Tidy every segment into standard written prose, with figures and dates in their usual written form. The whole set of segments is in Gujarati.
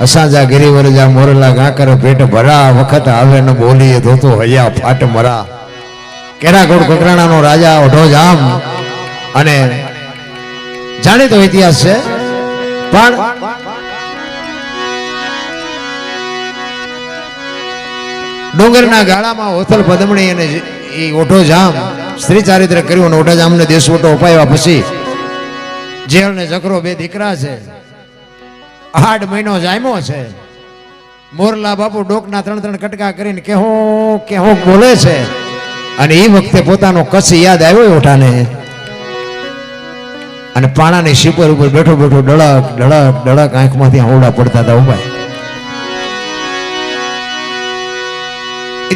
અસાજા ગિરિવર જા મોરલા ગાકર પેટ ભરા વખત આવે ન બોલીએ ધોતો હૈયા ફાટ મરા કેરાકોટ કોકરાણાનો રાજા ઓઢો જામ અને જાણીતો ઇતિહાસ છે પણ ડુંગરના ગાળામાં ઓથલ પદમણી અને એ ઓઢો જામ સ્ત્રી ચારિત્ર કર્યું અને ઓઢા જામને દેશવટો અપાવ્યા પછી જેલ ને ચક્રો બે દીકરા છે 8 મહિનો જામ્યો છે મોરલા બાપુ ડોકના 3 કટકા કરીને કેહો બોલે છે અને એ વખતે પોતાનો કચ્છ યાદ આવ્યો ઓઠાને અને પાણાની શીપર ઉપર બેઠો બેઠો ડળક ડળક ડળક આંખમાંથી આવડા પડતા હતા ઉભા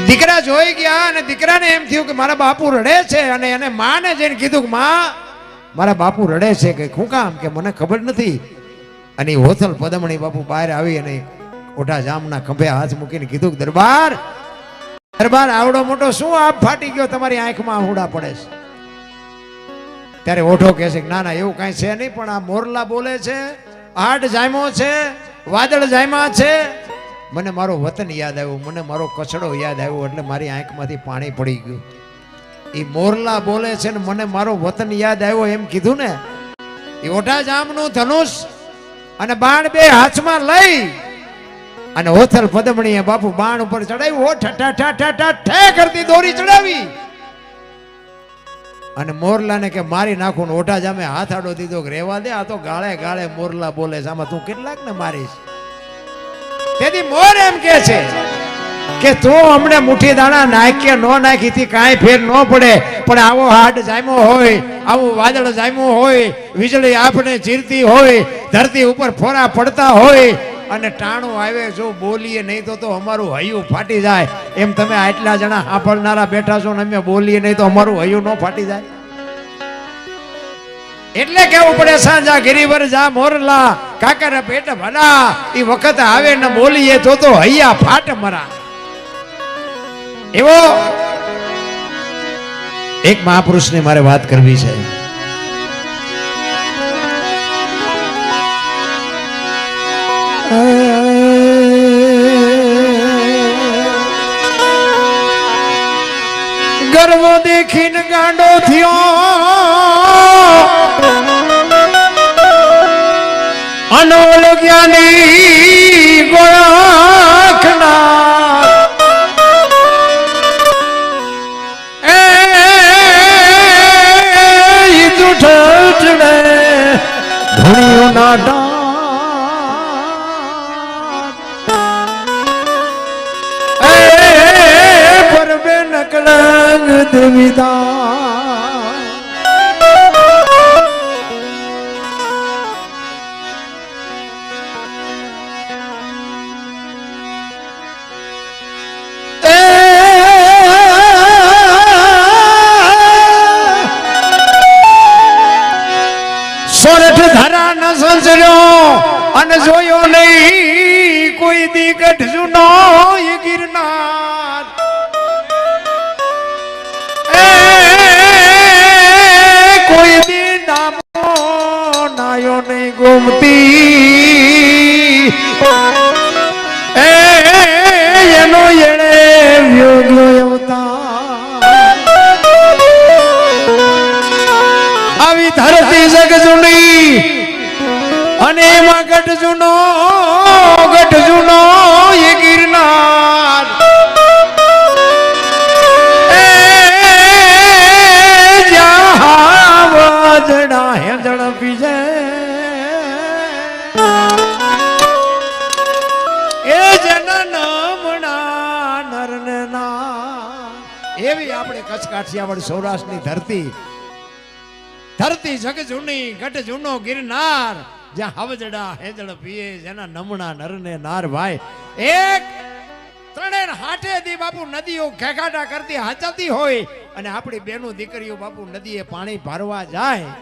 દીકરા જોઈ ગયા અને દીકરાને એમ થયું કે મારા બાપુ રડે છે અને એને માને જઈને કીધું કે માં મારા બાપુ રડે છે કે શું કામ કે મને ખબર નથી અને હોથલ પદમણી બાપુ બહાર આવી અને ઓઢા જામના ખંભે હાથ મૂકીને કીધું કે દરબાર આવડો મોટો શું આપ ફાટી ગયો તમારી આંખમાં આહુડા પડે છે ત્યારે ઓઢો કહે છે કે ના એવું કાંઈ છે નહીં પણ આ મોરલા બોલે છે 8 જામ્યો છે વાદળ જામ્યા છે મને મારો વતન યાદ આવ્યો મને મારો કચડો યાદ આવ્યો એટલે મારી આંખમાંથી પાણી પડી ગયું એ મોરલા બોલે છે ને મને મારો વતન યાદ આવ્યો એમ કીધું ને એ ઓઢા જામનું ધનુષ અને બાણ બે હાથમાં લઈ અને ઓથલ પદમણીએ બાપુ બાણ ઉપર ચડાવ્યું ઓ ઠઠા ઠઠા ઠઠે કરતી દોરી ચડાવી અને મોરલાને કે મારી નાખું ને ઓઢા જામે હાથ આડો દીધો કે રેવા દે આ તો ગાળે ગાળે મોરલા બોલે છે આમાં તું કેટલાક ને મારીશ તેથી મોર એમ કે છે કે તું અમને મુઠ્ઠી દાણા નાખીએ નો નાખીથી કાંઈ ફેર ન પડે પણ આવો હાડ જામ્યો હોય આવું વાદળ જામ્યું હોય વીજળી આપણે ચીરતી હોય ધરતી ઉપર ફોરા પડતા હોય અને ટાણું આવે જો બોલીએ નહીં તો અમારું હૈયું ફાટી જાય એમ તમે આટલા જણા સાંભળનારા બેઠા છો ને અમે બોલીએ નહીં તો અમારું હૈયું ન ફાટી જાય એટલે કેવું પડે સાંજા ગિરિવર જા મોરલા કાકર પેટ ભલા એ વખત આવે ને બોલીએ તો હૈયા ફાટ મરા એવો એક મહાપુરુષની મારે વાત કરવી છે ગર્વ દેખીને ગાંડો થયો અનોલ જ્ઞાની ગોળખના એ જૂઠડે ધૂણીઓ નાટા કલંગ દેવીદા સોરઠ ધરા ન સંસર્યો અને જોયો નહીં કોઈ દી ગઢ જૂનો ગિરનાર કોઈ દી નામો નાયો નહીં ગોમતી એનો એણે વ્યોગ્યો આવી ધરતી જગ જૂની અને એમાં ગઢ જૂનો એ ગિરનાર ઝડપી જાય એ જના નામના નરને ના એવી આપણે કચ્છ કાઠિયાવાડ સૌરાષ્ટ્રની ધરતી જગ જૂની ગઢ જૂનો ગિરનાર જ્યાં હવજડા હેજળ પીએ જેના નમણા નરને નાર ભાઈ એક ત્રણેય હાટે દી બાપુ નદીઓ ખેખાટા કરતી હાચવતી હોય અને આપણી બેનો દીકરીઓ બાપુ નદીએ પાણી ભરવા જાય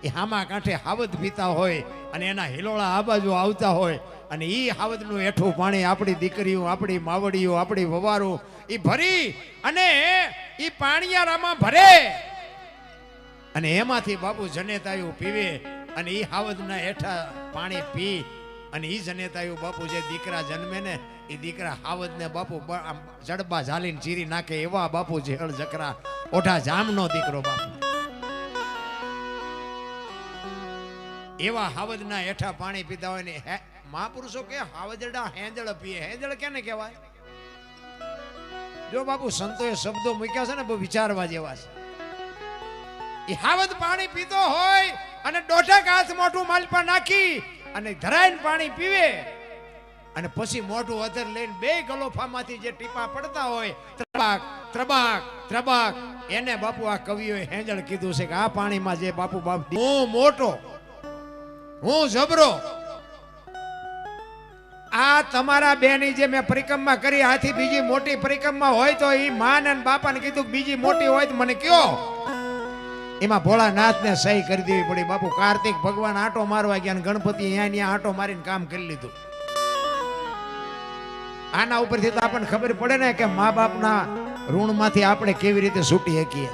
એ હામા કાંઠે હાવદ પીતા હોય અને એના હિલોળા આ બાજુ આવતા હોય અને ઈ હાવદનું એઠું પાણી આપણી દીકરીઓ આપણી માવડીઓ આપણી વવારો ઈ ભરી અને ઈ પાણીયારામાં ભરે અને એમાંથી બાપુ જનેતાયું પીવે અને ઈ હાવદના હેઠા પાણી પી અને ઈ જનેતાયું બાપુ જે દીકરા જન્મે ને એ દીકરા હાવજ ને બાપુ જડબા ઝાલીને ચીરી નાખે એવા બાપુ જેહળ જકરા ઓઢા જામનો દીકરો બાપુ એવા હાવજના હેઠા પાણી પીતા હોય ને મહાપુરુષો કે હાવજડા હેંજળ પીએ હેંજળ કેને કહેવાય જો બાપુ સંતોએ શબ્દો મૂક્યા છે ને બહુ વિચારવા જેવા છે એ હાવજ પાણી પીતો હોય અને દોઢક હાથ મોઢું માલપા નાખી અને ધરાઈને પાણી પીવે અને પછી મોઢું અધર લઈને બે ગલોફામાંથી જે ટીપા પડતા હોય ત્રબાક ત્રબાક ત્રબાક એને બાપુ આ કવિઓએ હેંજળ કીધું છે કે આ પાણીમાં જે બાપુ હું મોટો હું જબરો આ તમારા બેની જે મેં પરિક્રમા કરી આથી બીજી મોટી પરિક્રમા હોય તો એ માન અને બાપાને કીધું બીજી મોટી હોય તો મને કયો એમાં ભોળાનાથ ને સહી કરી દેવી પડી બાપુ કાર્તિક ભગવાન આટો મારવા ગયા ગણપતિ અહીંયા આટો મારીને કામ કરી લીધું આના ઉપરથી તો આપણને ખબર પડે ને કે મા બાપના ઋણમાંથી આપણે કેવી રીતે છૂટી શકીએ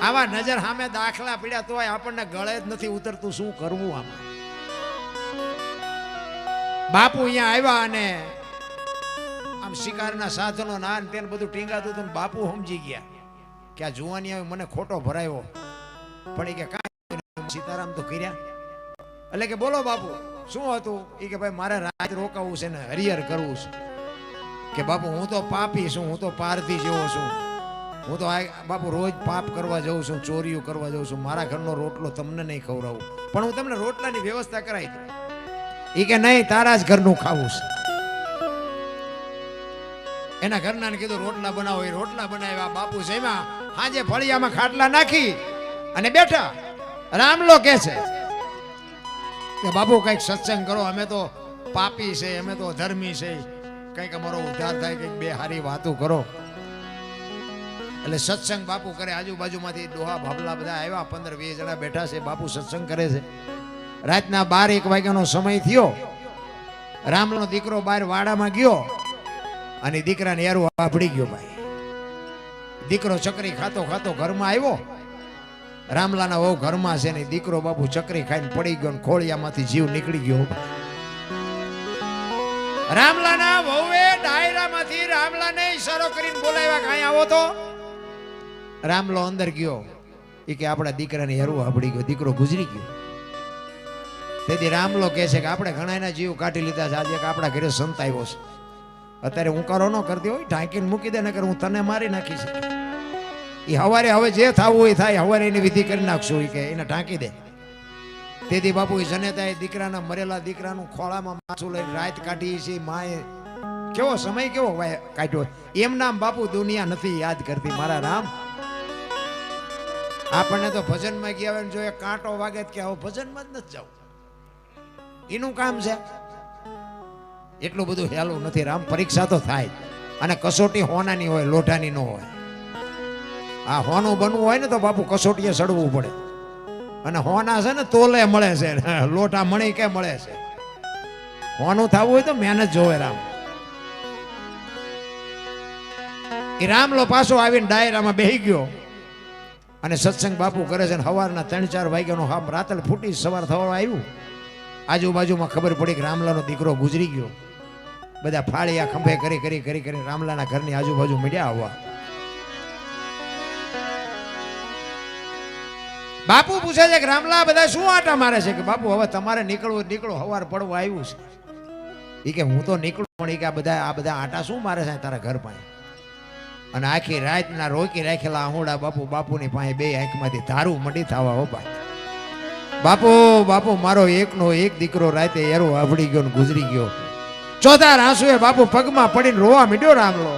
આવા નજર સામે દાખલા પીડ્યા તોય આપણને ગળે જ નથી ઉતરતું શું કરવું આમાં બાપુ અહીંયા આવ્યા અને આમ શિકારના સાધનો ના તેને બધું ટીંગાતું હતું બાપુ સમજી ગયા કે આ જુવાની આવી મને ખોટો ભરાયો પણ કે કાંઈ સીતારામ તો કર્યા એટલે કે બોલો બાપુ શું હતું એ કે ભાઈ મારે રાત રોકાવું છે ને હરિહર કરવું છે કે બાપુ હું તો પાપી છું હું તો પારધી જેવો છું હું તો બાપુ રોજ પાપ કરવા જાઉં છું ચોરીઓ કરવા જાઉં છું મારા ઘરનો રોટલો તમને નહીં ખવડાવું પણ હું તમને રોટલાની વ્યવસ્થા કરાવી દઉં એ કે નહીં તારા જ ઘરનું ખાવું છે એના ઘરના ને કીધું રોટલા બનાવો એ રોટલા બનાવ્યા બાપુ જેમાં હાજે ફળિયામાં ખાટલા નાખી અને બેઠા રામલો કે છે કે બાપુ કઈક સત્સંગ કરો અમે તો પાપી છે અમે તો ધર્મી છે કઈક અમારો ઉદ્ધાર થાય કઈક બે હારી વાતો કરો એટલે સત્સંગ બાપુ કરે આજુબાજુમાંથી ડોહા ભાભલા બધા આવ્યા 15-20 જણા બેઠા છે બાપુ સત્સંગ કરે છે રાતના 12-1 વાગ્યાનો સમય થયો રામલો દીકરો બહાર વાડામાં ગયો અને દીકરાને યારું આભડી ગયો ભાઈ દીકરો ચકરી ખાતો ખાતો ઘરમાં આવ્યો રામલાના વહુ ઘરમાં છે ને દીકરો બાપુ ચકરી ખાઈને પડી ગયો ને ખોળિયામાંથી જીવ નીકળી ગયો રામલાના વહુએ ડાયરામાંથી રામલાને ઈશારો કરીને બોલાવ્યા કાંઈ આવો તો રામલો અંદર ગયો એ કે આપણા દીકરાને હેરું આભડી ગયો દીકરો ગુજરી ગયો તેથી રામલો કહે છે કે આપણે ઘણા એના જીવ કાઢી લીધા છે આજે આપણા ઘરે સંત આવ્યો છે અત્યારે હું કરો ન કરતી હોય ઢાંકીને મૂકી દે ને હું તને મારી નાખી છે એ હવારે હવે જે થવું હોય થાય હવારે એની વિધિ કરી નાખશું એ કે એને ઢાંકી દે તેથી બાપુ એ જનેતાએ દીકરાના મરેલા દીકરાનું ખોળામાં માથું લઈને રાત કાઢી છે માએ કેવો સમય કેવો કાઢ્યો એમ નામ બાપુ દુનિયા નથી યાદ કરતી મારા રામ આપણને તો ભજનમાં ગયા હોય જો એક કાંટો વાગે કે આવો ભજનમાં જ નથી જાવ એનું કામ છે એટલું બધું હેલું નથી રામ પરીક્ષા તો થાય અને કસોટી હોનાની હોય લોઢાની ન હોય આ હોનું બનવું હોય ને તો બાપુ કસોટીએ સડવું પડે અને હોના છે ને તોલે મળે છે લોટા મણી કે મળે છે હોનું થવું હોય તો મહેનત જોવે રામ એ રામલો પાછો આવીને ડાયરામાં બેહી ગયો અને સત્સંગ બાપુ કરે છે સવારના 3-4 વાગ્યાનો હામ રાતલ ફૂટી સવાર થવા આવ્યું આજુબાજુમાં ખબર પડી કે રામલાનો દીકરો ગુજરી ગયો બધા ફાળિયા ખંભે કરી કરી કરી કરી રામલાના ઘરની આજુબાજુ મીડ્યા આવવા બાપુ પૂછે છે કે રામલા બધા શું આટા મારે છે કે બાપુ હવે તમારે નીકળવું નીકળો હવાર પડવા આવ્યું છે એ કે હું તો નીકળું પણ એ કે આ બધા આટા શું મારે છે તારા ઘર પાસે અને આખી રાતના રોકી રાખેલા આહુડા બાપુની પાસે બે આંખમાંથી ધારું મડી થવા હો ભાઈ બાપુ બાપુ મારો એકનો એક દીકરો રાતે એરો આવડી ગયો ને ગુજરી ગયો ચોથા આંસુએ બાપુ પગમાં પડીને રોવા મીડ્યો રામલો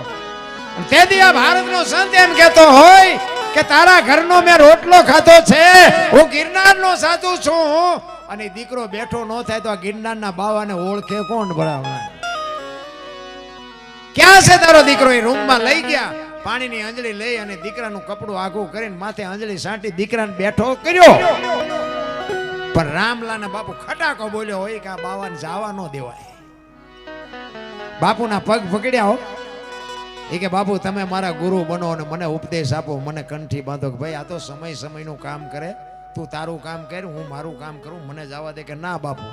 તેથી આ ભારતનો સંત એમ કહેતો હોય કે તારા ઘરનો મેં રોટલો ખાધો છે હું ગિરનારનો સાધુ છું અને દીકરો બેઠો ન થાય તો આ ગિરનારના બાવાને ઓળખે કોણ ભરાવના ક્યાં છે તારો દીકરો એ રૂમમાં લઈ ગયા પાણીની અંજળી લઈ અને દીકરાનું કપડું આઘું કરીને માથે અંજળી સાંટી દીકરાને બેઠો કર્યો પણ રામલાના બાપુ ખટાકો બોલ્યો હોય કે આ બાવાને જવા ન દેવાય બાપુના પગ પકડ્યા હો એ કે બાપુ તમે મારા ગુરુ બનો અને મને ઉપદેશ આપો મને કંઠી બાંધો કે ભાઈ આ તો સમયનું કામ કરે તું તારું કામ કર હું મારું કામ કરું મને જવા દે કે ના બાપુ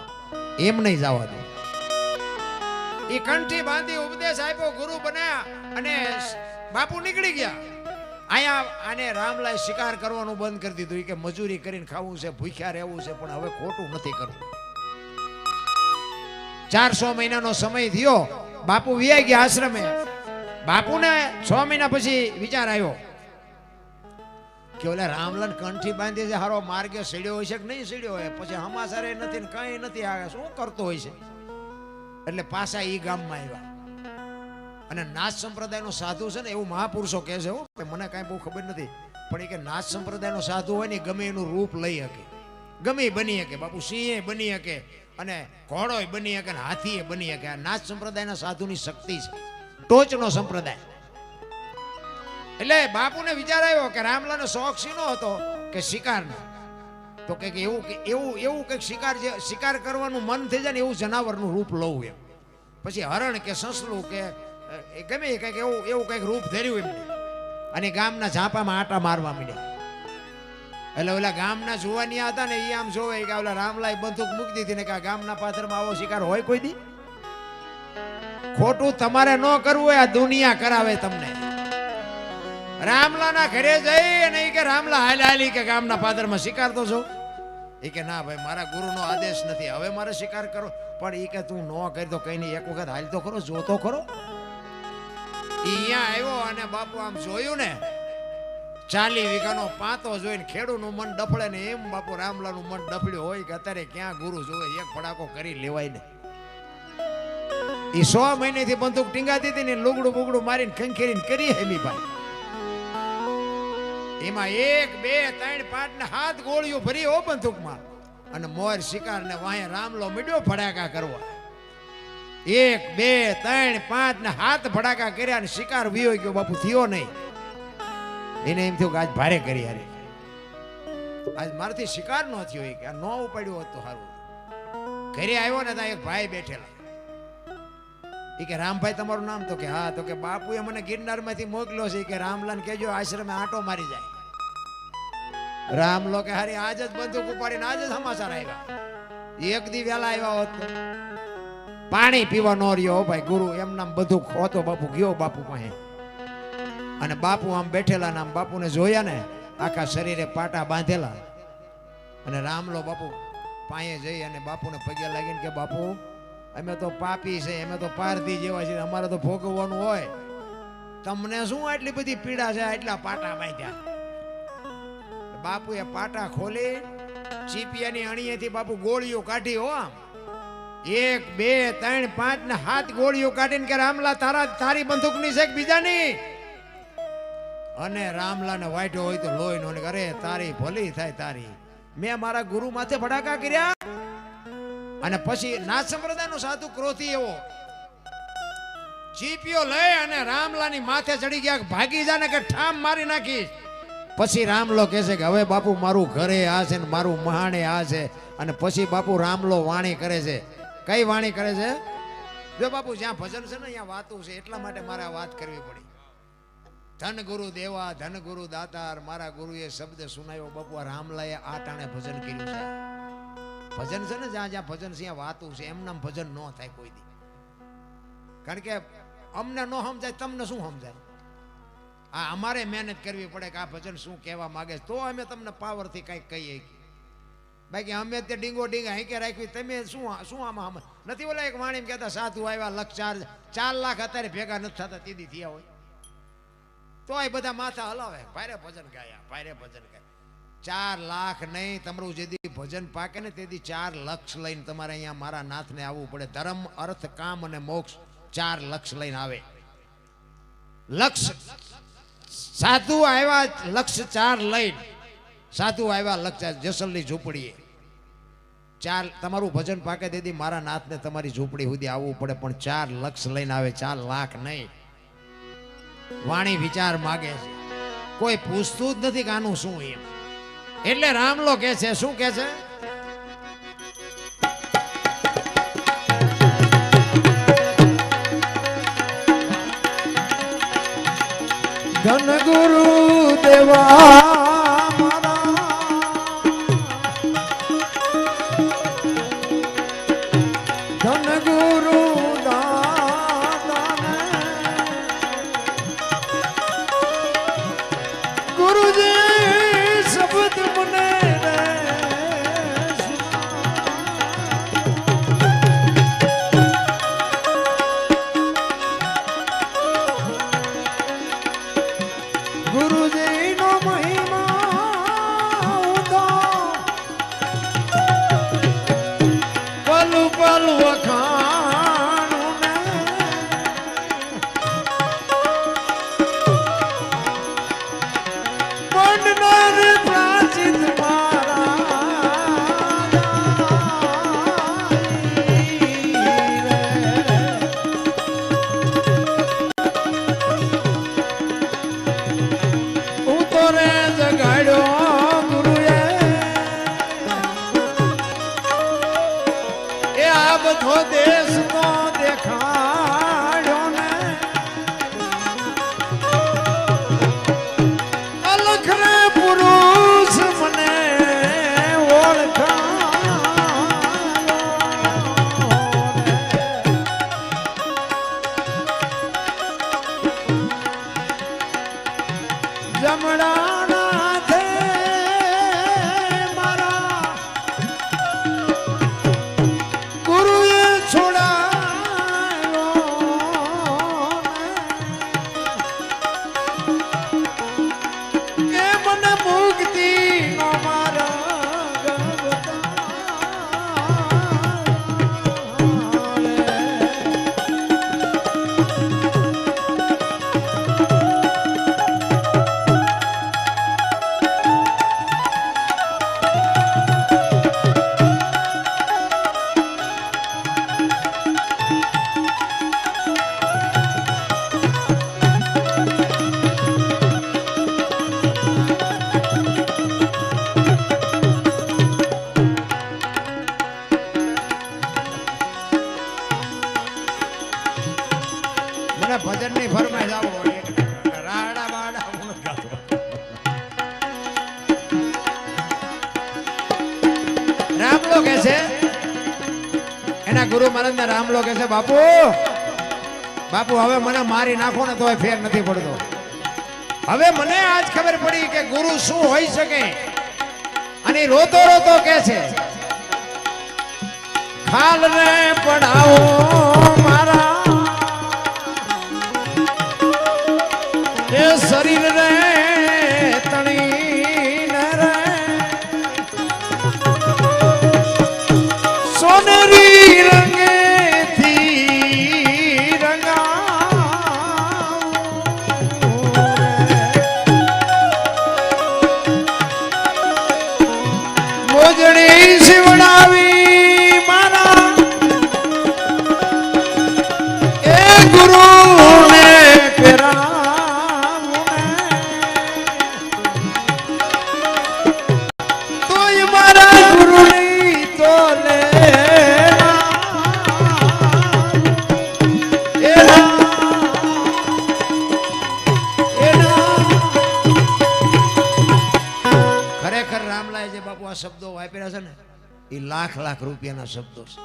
એમ નહીં જવા દે. એ કંઠી બાંધી ઉપદેશ આપ્યો, ગુરુ બન્યા અને બાપુ નીકળી ગયા. અહીંયા આને રામલાએ શિકાર કરવાનું બંધ કરી દીધું. કે મજૂરી કરીને ખાવું છે, ભૂખ્યા રહેવું છે, પણ હવે ખોટું નથી કરવું. 400 મહિનાનો સમય થયો, બાપુ વિયા ગયા આશ્રમે. બાપુને 6 મહિના પછી વિચાર આવ્યો કે ઓલા રામલાને કંઠી બાંધી છે, હારો માર્ગે સડ્યો હોય છે કે નહીં સડ્યો હોય, પછી હમાસારે નથી ને કઈ નથી, આવે શું કરતો હોય છે. એટલે પાછા ઈ ગામમાં આવ્યા. અને નાથ સંપ્રદાયનો સાધુ છે ને, એવું મહાપુરુષો કહે છે, કે મને કાંઈ બહુ ખબર નથી, પણ એ કે નાથ સંપ્રદાયનો સાધુ હોય ને ગમે એનું રૂપ લઈ શકે, ગમે બની શકે. બાપુ સિંહ બની શકે, અને ઘોડોય બની શકે, અને હાથીએ બની શકે. આ નાથ સંપ્રદાયના સાધુની શક્તિ છે, ટોચનો સંપ્રદાય. એટલે બાપુને વિચાર આવ્યો કે રામલાનો શોખ શીનો હતો, કે શિકારનો. તો કે એવું કંઈક શિકાર કરવાનું મન થઈ જાય ને, એવું જનાવરનું રૂપ લઉં એમ. પછી હરણ કે સસલું કે ગમે કંઈક એવું કંઈક રૂપ ધર્યું એમને, અને ગામના ઝાપામાં આટા મારવા માંડ્યા. એટલે ઓલા ગામના જુવાનિયા હતા ને, એ આમ જોવે કે ઓલા રામલાએ બંદૂક મૂકી દીધી ને, કે આ ગામના પાથરમાં આવો શિકાર હોય કોઈ દી? ખોટું તમારે ન કરવું હોય, આ દુનિયા કરાવે તમને. રામલાના ઘરે જઈ અને કે રામલા હાલી કે ગામના પાદરમાં શિકાર તો છો. એ કે ના ભાઈ, મારા ગુરુનો આદેશ નથી, હવે મારે શિકાર કરો. પણ એ કે તું ન કરી તો કઈ નહીં, એક વખત હાલ તો ખરો, જો તો ખરો. અહીંયા આવ્યો અને બાપુ આમ જોયું ને, 40 વીઘાનો પાતો જોઈને ખેડૂનું મન ડફળે ને, એમ બાપુ રામલાનું મન ડફળ્યું હોય કે અત્યારે ક્યાં ગુરુ જોવે, એક ફડાકો કરી લેવાય ને. એ 100 મહિનેથી બંદૂક ટીંગાતી હતી ને, લુગડું બુગડું મારીને ખંખેરીને કરી હેમી ભાઈ. એમાં 1 2 3 5 ને 7 ગોળીઓ ભરી હો બંદૂકમાં. અને મોર શિકાર ને વાહે રામલો મીડ્યો ફડાકા કરવા. 1 2 3 5 ને 7 ફડાકા કર્યા ને શિકાર વિયો ગયો. બાપુ થયો નહીં. એને એમ થયું કે આજ ભારે કરી, યાર આજ મારાથી શિકાર ન થયો, કે આ ન ઉપાડ્યો હોત તો સારું. ઘરે આવ્યો ને ત્યાં એક ભાઈ બેઠેલા. એ કે રામભાઈ તમારું નામ? તો કે હા. તો કે બાપુએ મને ગિરનારમાંથી મોકલ્યો છે, કે રામલાને કહેજો આશ્રમે આંટો મારી જાય. રામલો કે હારી આજ જ બંદૂક ઉપાડીને આજ જ સમાચાર આવ્યા. એક દી વેલા આવ્યા હોત તો પાણી પીવા ન રહ્યો ભાઈ. ગુરુ એમ નામ બધું ખોતો. બાપુ ગયો બાપુ પાસે, અને બાપુ આમ બેઠેલા ને, આમ બાપુને જોયા ને, આખા શરીરે પાટા બાંધેલા. અને રામલો બાપુ પાસે જઈ અને બાપુને પગે લાગીને કે બાપુ, અમે તો પાપી છે, અમે તો પારધી જેવા છે, અમારે તો ભોગવવાનું હોય, તમને શું આટલી બધી પીડા છે, આટલા પાટા બાંધ્યા. બાપુએ પાટા ખોલી ચીપિયાની અણીએથી બાપુ ગોળીઓ કાઢી. હો આમ 1 2 3 5 ને 7 ગોળીઓ કાઢીને કે રામલા તારી બંદૂકની છે કે બીજાની? અને રામલાને વાટ્યો હોય તો લોહી નો, અરે તારી ભલી થાય તારી, મેં મારા ગુરુ માથે ફડાકા કર્યા. અને પછી નાથ સંપ્રદાયનો સાધુ ક્રોધી એવો ચીપિયો લઈ અને રામલાની માથે ચડી ગયા, ભાગી જા ને કે ઠામ મારી નાખીશ. પછી રામલો કહે છે કે હવે બાપુ મારું ઘરે આ છે ને મારું મહાણે આ છે. અને પછી બાપુ રામલો વાણી કરે છે. કઈ વાણી કરે છે? જો બાપુ જ્યાં ભજન છે ને અહીંયા વાતું છે, એટલા માટે મારે આ વાત કરવી પડી. ધન ગુરુ દેવા, ધન ગુરુ દાતાર, મારા ગુરુએ શબ્દ સુનાયો. બાપુ રામલાએ આ ટાણે ભજન કર્યું છે. ભજન છે ને જ્યાં જ્યાં ભજન છે ત્યાં વાતું છે, એમનામ ભજન ન થાય કોઈ દી. કારણ કે અમને ન સમજાય, તમને શું સમજાય? આ અમારે મહેનત કરવી પડે કે આ ભજન શું કહેવા માંગે, તો અમે તમને પાવરથી કંઈક કહીએ. બાકી અમે તે ડીંગો ડીંગા હેંકે રાખવી, તમે શું આમાં નથી? ઓલા એક વાણી કહેતા સાધુ આવ્યા, લક્ષ 4 લાખ અત્યારે ભેગા નથી થતા, તીદી થયા હોય તો એ બધા માથા હલાવે, ભારે ભજન ગાયા, ભારે ભજન ગાયા. 4 લાખ નહીં, તમારું જેથી ભજન પાકે ને તેથી 4 લક્ષ લઈને તમારે અહીંયા મારા નાથને આવવું પડે. ધર્મ, અર્થ, કામ અને મોક્ષ 4 લક્ષ લઈને આવે. લક્ષ સાધુ આવ્યા, લક્ષ 4 લઈને સાધુ આવ્યા, લક્ષ જસલની ઝૂંપડીએ. 4 તમારું ભજન પાકે તેથી મારા નાથને તમારી ઝૂંપડી સુધી આવવું પડે, પણ 4 લક્ષ લઈને આવે, 4 લાખ નહીં. વાણી વિચાર માગે છે, કોઈ પૂછતું જ નથી કે આનું શું એમ. એટલે રામલો કે છે, શું કે છે? ધન ગુરુ દેવા ગુરુ દાદાને ગુરુજી શબ્દ મને રે ગુરુજીનો મહિમા ઉદો પલ પલ વખાણું ને મંડનાર પ્રાચિત બધો દેશ તો દેખાડ્યો ને અલખ રે પુરુષ મને ઓળખાયો જમણા થે મારા ગુરુએ છોડાયો કે મને મુક્તિ નો માર્ગ મને ભજન ની ફરમાઈશ આવો રાડા બાડા હું ગાતો રામલો કે છે એના ગુરુ મહારાજ ના રામલો કે છે બાપુ બાપુ હવે મને મારી નાખો ને તોય ફેર નથી પડતો હવે મને આજ ખબર પડી કે ગુરુ શું હોઈ શકે અને રોતો રોતો કે છે ખાલ રે પડાવો મારા એ શરીર રે તણી રે સોનેરી રંગેથી રંગાવું મોજડી શિવડાવી મારા એ ગુરુને પેરા શબ્દો વાપર્યા છે ને એ લાખ લાખ રૂપિયાના શબ્દો છે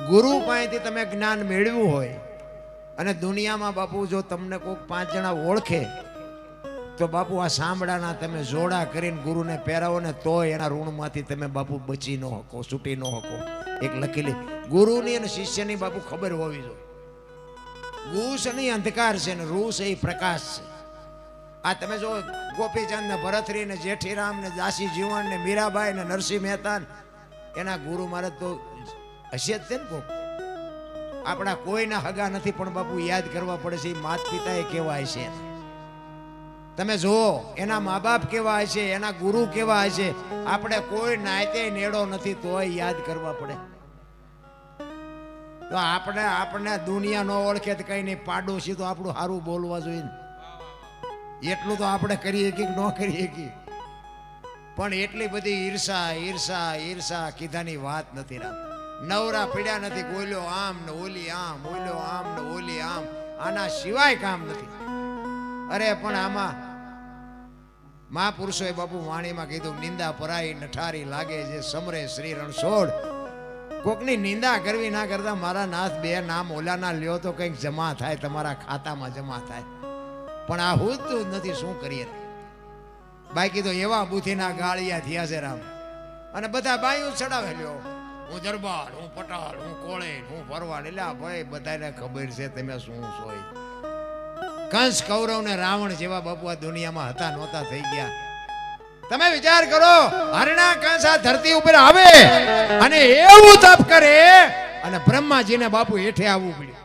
ગુરુ પાસેથી તમે જ્ઞાન મેળવ્યું હોય અને દુનિયામાં બાપુ જો તમને કોઈક 5 જણા ઓળખે તો બાપુ આ સાંભળાના તમે જોડા કરીને ગુરુને પહેરાવો ને તોય એના ઋણમાંથી તમે બાપુ બચી ન શકો છૂટી ન શકો એક લખેલી ગુરુની અને શિષ્યની બાપુ ખબર હોવી જોઈએ ગુસ નહીં અંધકાર છે ને રૂસ એ પ્રકાશ છે આ તમે જો ગોપીચંદ ને ભરતરી ને જેઠીરામ ને દાસી જીવન ને મીરાબાઈ ને નરસિંહ મહેતા એના ગુરુ મહારાજ તો હશે જ ને કોક આપણા કોઈના હગા નથી પણ બાપુ યાદ કરવા પડે છે માતા પિતા એ કેવા હશે તમે જુઓ એના મા બાપ કેવા હશે એના ગુરુ કેવા હશે આપણે કોઈ નાયતે નેડો નથી તોય યાદ કરવા પડે તો આપણે દુનિયા ન ઓળખે તો કઈ નહીં પાડોશી તો આપણું સારું બોલવા જોઈએ એટલું તો આપણે કરીએ કે ન કરીએ કે પણ એટલી બધી ઈર્ષા ઈર્ષા ઈર્ષા કીધાની વાત નથી રામ નવરા પીડ્યા નથી બોલ્યો આમ ને ઓલી આમ બોલ્યો આમ ને ઓલી આમ આના સિવાય કામ નથી અરે પણ આમાં મહાપુરુષોએ બાપુ વાણીમાં કીધું નિંદા પરાઈ નઠારી લાગે જે સમરે શ્રી રણછોડ કોકની નિંદા કરવી ના કરતા મારા નાથ બે નામ ઓલાના લ્યો તો કંઈક જમા થાય, તમારા ખાતામાં જમા થાય. પણ આ હોતું જ નથી, શું કરીએ? બાકી તો એવા બુથીના ગાળિયા થયા છે રામ. અને બધા બાયું ચડાવે લ્યો, હું દરબાર, હું પટાલ, હું કોળે, હું ભરવાડ. એટલે આ ભાઈ બધાને ખબર છે તમે શું સોય. કંસ, કૌરવ ને રાવણ જેવા બાપુ આ દુનિયામાં હતા નહોતા થઈ ગયા. તમે વિચાર કરો, હરણા કંસ આ ધરતી ઉપર આવે અને એવું તપ કરે અને બ્રહ્માજીને બાપુ હેઠે આવવું પડ્યું.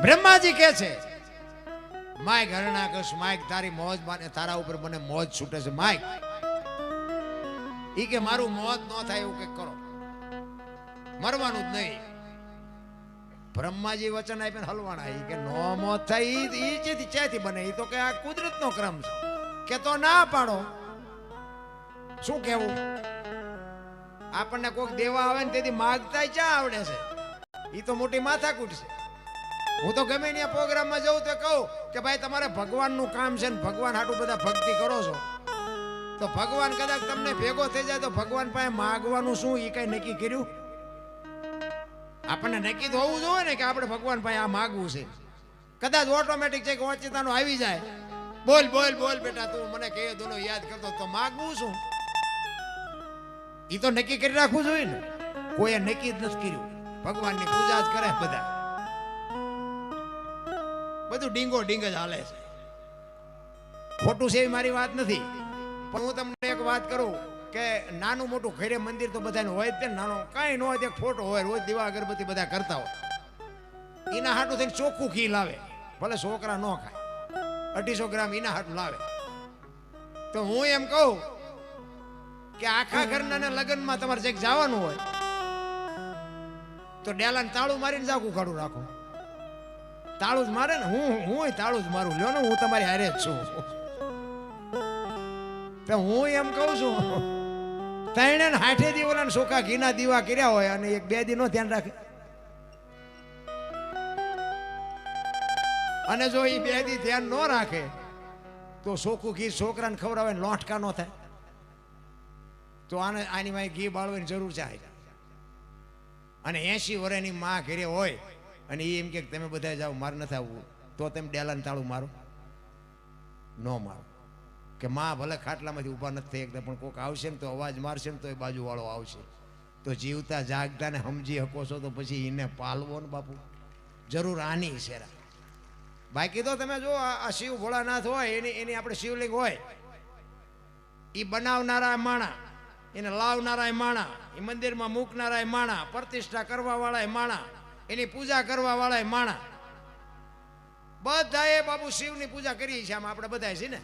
બ્રહ્માજી કે છે, માઈક હરણા કંસ, માઈક તારી મોજ માને, તારા ઉપર મને મોજ છૂટે છે માઈક. ઈ કે મારું મોત ન થાય એવું કંઈક કરો, મરવાનું જ નહીં. બ્રહ્માજી વચન આપ્યા હલવાના. ઈ કે નો મોત થાય ઈ જેથી ચાથી બને, ઈ તો કે આ કુદરતનો ક્રમ છે. કે તો ના પાડો. શું કેવું? આપણને કોઈક દેવા આવે ને તેથી માગતા ચા આવડે છે? ઈ તો મોટી માથાકૂટ છે. હું તો ગમે ત્યાં પ્રોગ્રામમાં જઉં તો કહું કે ભાઈ તમારે ભગવાનનું કામ છે ને ભગવાન હાટું બધા ભક્તિ કરો છો, તો ભગવાન કદાચ તમને ભેગો થઈ જાય તો ભગવાન પાસે માગવાનું શું? ઈ કઈ નક્કી કર્યું? આપણને નક્કી તો હોવું જોઈએ ને કે આપણે ભગવાન પાસે આ માગવું છે. કદાચ ઓટોમેટિક છે કે ઓચિતાનું આવી જાય, બોલ બોલ બોલ બેટા તું મને કહે દોનો યાદ કરતો, તો માગવું શું? ઈ તો નક્કી કરી રાખવું જોઈએ ને. કોઈએ નક્કી જ નથી કર્યું. ભગવાનની પૂજા જ કરે બધા, બધું ડીંગો ડીંગ જ હાલે છે. ખોટું છે એવી મારી વાત નથી, પણ હું તમને એક વાત કરું કે નાનું મોટું ઘરે મંદિર તો બધાને હોય જ તે. નાનો કાંઈ ન હોય, એક ફોટો હોય, રોજ દીવા અગરબત્તી બધા કરતા હોય. એના હાટું થઈને ચોખ્ખું ઘી લાવે, ભલે છોકરા ન ખાય, 250 ગ્રામ એના હાટું લાવે. તો હું એમ કહું કે આખા ઘરના લગ્નમાં તમારે જે જવાનું હોય તો ડેલાને તાળું મારીને જાકું કાઢું રાખો. તાળું જ મારે ને, હું તાળું જ મારું. લ્યો ને, હું તમારી હારે જ છું. તો હું એમ કહું છું, 3 ને 60 દી ઓલા સોખા ઘીના દીવા કર્યા હોય અને 1-2 દી નો ધ્યાન રાખે, અને જો એ 2 દી ધ્યાન ન રાખે તો સોખું ઘી છોકરાને ખવડાવે ને લોટકા ન થાય, તો આની માં ઘી બાળવાની જરૂર છે. અને 80 વર્ષની માં ઘરે હોય અને એ એમ કે તમે બધા જાઓ, મારે નથી આવવું, તો તમે ડેલાને તાળું મારો? ન મારો. કે માં ભલે ખાટલામાંથી ઊભા નથી થઈ એકદમ, પણ કોઈક આવશે ને તો અવાજ મારશે ને તો એ બાજુવાળો આવશે. તો જીવતા જાગતા ને સમજી શકો છો તો પછી એને પાલવો ને બાપુ, જરૂર આની છે. બાકી તો તમે જો આ શિવ ભોળાનાથ હોય, એની આપણે શિવલિંગ હોય, એ બનાવનારા માણા, એને લાવનારા માણા, એ મંદિરમાં મૂકનારા માણા, પ્રતિષ્ઠા કરવા વાળા માણા, એની પૂજા કરવા વાળા માણા, બધા એ બાબુ શિવની પૂજા કરીએ છીએ. આમાં આપણે બધા છે ને,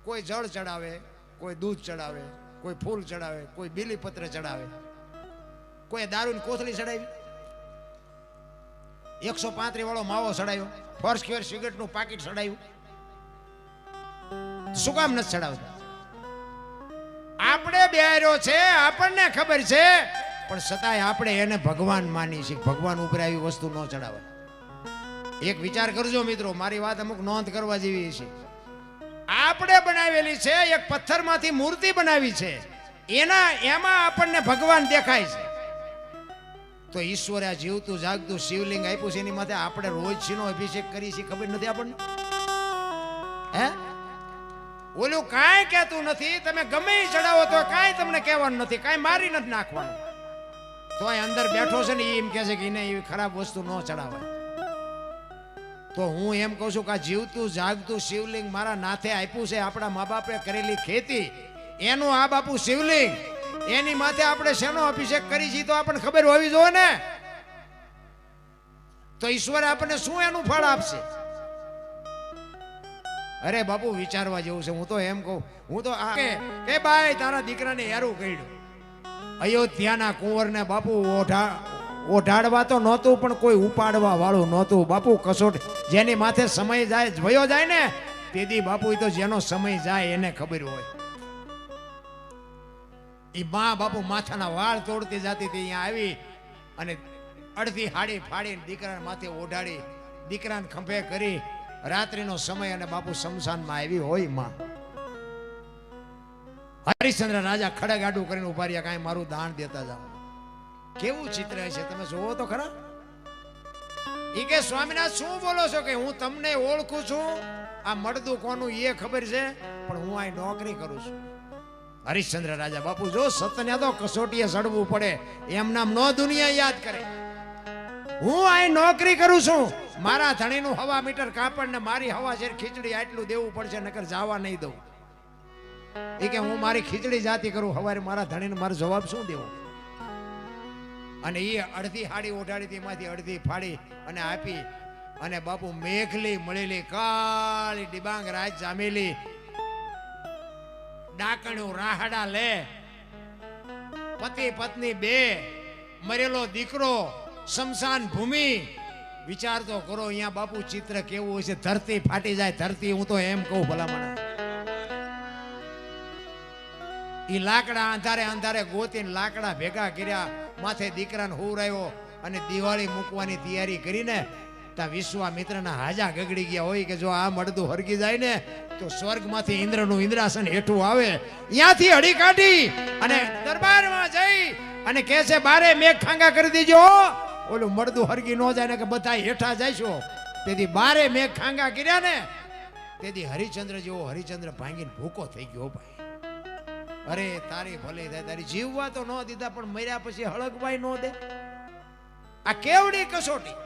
કોઈ જળ ચડાવે, કોઈ દૂધ ચડાવે, કોઈ ફૂલ ચડાવે, કોઈ બીલીપત્ર ચડાવે, કોઈ દારૂની કોથળી ચડાવી, 135 વાળો માવો ચડાવ્યો, ફર્સ્ટ ક્યોર સિગરેટનું પાકીટ ચડાવ્યું. શું કામ નથી ચડાવતા? આપણે બેર્યો છે, આપણને ખબર છે, પણ છતાંય આપણે એને ભગવાન માની છીએ. ભગવાન ઉપર આવી વસ્તુ ન ચડાવે. એક વિચાર કરજો મિત્રો, મારી વાત અમુક નોંધ કરવા જેવી છે. આપણે બનાવેલી છે, એક પથ્થરમાંથી મૂર્તિ બનાવી છે, એમાં આપણને ભગવાન દેખાય છે. તો ઈશ્વરે આ જીવતું જાગતું શિવલિંગ આપ્યું છે, એની માથે આપણે રોજ શીનો અભિષેક કરીએ છીએ, ખબર નથી આપણને? હે, ઓલું કાંઈ કહેતું નથી. તમે ગમે ચડાવો તો કાંઈ તમને કહેવાનું નથી, કાંઈ મારી નથી નાખવાનું. તો અંદર બેઠો છે ને એ એમ કહે છે કે એને એવી ખરાબ વસ્તુ ન ચડાવાય. તો હું એમ કહું છું કે આ જીવતું જાગતું શિવલિંગ મારા નાથે આપ્યું છે, આપણા મા બાપે કરેલી ખેતી, એનું આ બાપુ શિવલિંગ, એની માથે આપણે શેનો અભિષેક કરી છીએ તો આપણને ખબર હોવી જોઈએ ને. તો ઈશ્વર આપણને શું એનું ફળ આપશે? અરે બાપુ વિચારવા જેવું છે. હું તો એમ કહું, હું તો કે ભાઈ તારા દીકરાને યારું કર્યું, અયોધ્યાના કુંવરને બાપુ ઓઢાડવા તો નહોતું, પણ કોઈ ઉપાડવા વાળું નહોતું બાપુ. કસોટ જેની માથે સમય જાય, ભયો જાય ને તેથી બાપુ, તો જેનો સમય જાય એને ખબર હોય. એ માં બાપુ માથાના વાળ તોડતી જતી હતી, અહીંયા આવી અને અડધી હાડી ફાડીને દીકરાને માથે ઓઢાડી, દીકરાને ખંભે કરી, રાત્રિનો સમય અને બાપુ શમશાનમાં આવી હોય માં. હરિશ્ચંદ્ર રાજા ખડગ આડું કરીને ઉભા રહ્યા, કાંઈ મારું દાન દેતા જાઓ. કેવું ચિત્ર છે તમે જોવો તો ખરા. ઈ કે સ્વામિનાથ શું બોલો છો કે હું તમને ઓળખું છું, આ મળદું કોનું એ ખબર છે, પણ હું અહીં નોકરી કરું છું. હરિશ્ચંદ્ર રાજા બાપુ જો સતને તો કસોટીએ ચડવું પડે એમ નામ નો દુનિયા યાદ કરે. હું અહીં નોકરી કરું છું, મારા ધણીનું હવા મીટર કાપડ ને મારી હવા શેર ખીચડી આટલું દેવું પડશે, નકર જવા નહીં દઉં. એ કે હું મારી ખીચડી જાતી કરું, હવારે મારા ધણીને મારો જવાબ શું દેવો. અને એ અડધી હાડી ઓઢાડી હતી, એમાંથી અડધી ફાડી અને આપી. અને બાપુ મેઘલી મળેલી કાળી ડિબાંગ રાજ જામેલી ડાકણું રાહડા લે, પતિ પત્ની બે, મરેલો દીકરો, શમશાન ભૂમિ. વિચાર તો કરો અહીંયા બાપુ ચિત્ર કેવું હોય છે. ધરતી ફાટી જાય ધરતી, હું તો એમ કહું ભલામણ. ઈ લાકડા અંધારે અંધારે ગોતીને લાકડા ભેગા કર્યા, માથે દીકરાને હુરાયો અને દિવાળી મૂકવાની તૈયારી કરીને તા વિશ્વામિત્રના હાજા ગગડી ગયા હોય કે જો આ મળદું હરગી જાય ને તો સ્વર્ગમાંથી ઇન્દ્રનું ઇન્દ્રાસન હેઠું આવે. ત્યાંથી હડી કાઢી અને દરબારમાં જઈ અને કહે છે બારે મેઘ ખાંગા કરી દીજો, ઓલું મળદું હરગી ન જાય ને કે બધા હેઠા જઈશો. તેથી બારે મેઘ ખાંગા કર્યા ને તેથી હરિચંદ્ર જેવો હરિચંદ્ર ભાંગીને ભૂકો થઈ ગયો ભાઈ. અરે તારી ભલે થાય, તારી જીવવા તો ન દીધા પણ મર્યા પછી હળગવાય ન દે. આ કેવડી કસોટી.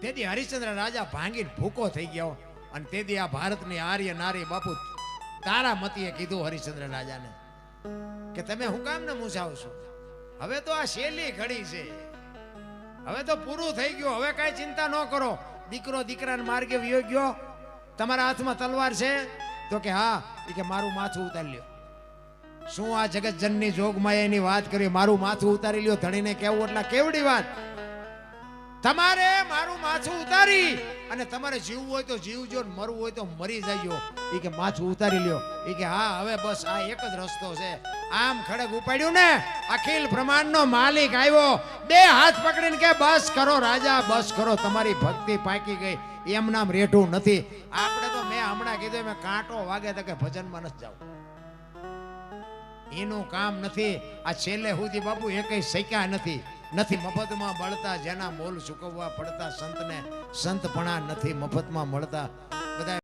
તેથી હરિશ્ચંદ્ર રાજા ભાંગીને ભૂકો થઈ ગયો. અને તેથી આ ભારતની આર્ય નારી બાપુ તારામતીએ કીધું હરિશ્ચંદ્ર રાજાને કે તમે હું કામ ને મૂંઝાવશો, હવે તો આ શેલી ઘડી છે, હવે તો પૂરું થઈ ગયું, હવે કાંઈ ચિંતા ન કરો. દીકરો દીકરાને માર્ગે વયો ગયો, તમારા હાથમાં તલવાર છે તો કે હા. એ કે મારું માથું ઉતારી લ્યો. શું આ જગત જનની જોગમાયાની વાત કરી, મારું માથું ઉતારી લ્યો. ધણીને કેવું એટલે કેવડી વાત. તમારે મારું માથું ઉતારી અને તમારે જીવવું હોય તો જીવજો, મરવું હોય તો મરી જજો. એ કે માથું ઉતારી લ્યો. એ કે હા હવે બસ આ એક જ રસ્તો છે. આમ ખડગ ઉપાડ્યું ને અખિલ બ્રહ્માંડનો માલિક આવ્યો, બે હાથ પકડીને કે બસ કરો રાજા, બસ કરો, તમારી ભક્તિ પાકી ગઈ. એમ નામ રેઠું નથી. આપણે તો મેં હમણાં કીધું મેં કાંટો વાગે તો કે ભજનમાં નથી જાવ, એનું કામ નથી. આ છેલ્લે સુધી બાપુ એકેય શક્યા નથી. મફતમાં બળતા, જેના મોલ ચૂકવવા પડતા સંતને સંતપણા નથી મફતમાં મળતા. બધા